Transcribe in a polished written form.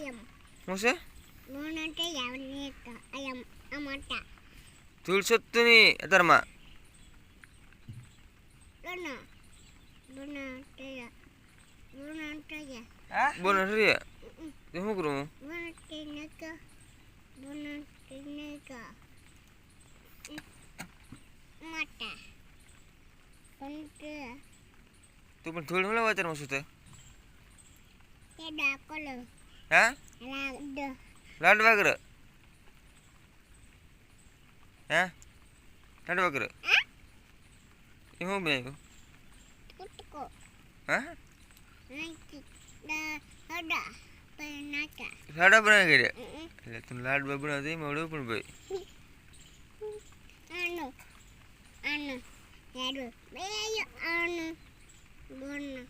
ayam. શું છે Bonate ya ka ayam amata. તુલસોત્તુની અત્યારમાં Dona. Bonate ya. Bonate ya. બોલો રે તે શું કરું Bonate neka. Bonate neka. Mata. Bonate. તું પણ થોડી હમણાં વાંચવાનું શું તે Tidak kalau. હા Lada. લાડવા કરે હે લાડવા કરે એ શું બનાવ્યું Kutuko. હા Nanti dah ada penata. લાડવા બનાવી કર્યા એટલે તું લાડવા બનાવતી મળ્યું પણ ભાઈ Anu. Anu. Aduh. Bayo anu. Bona.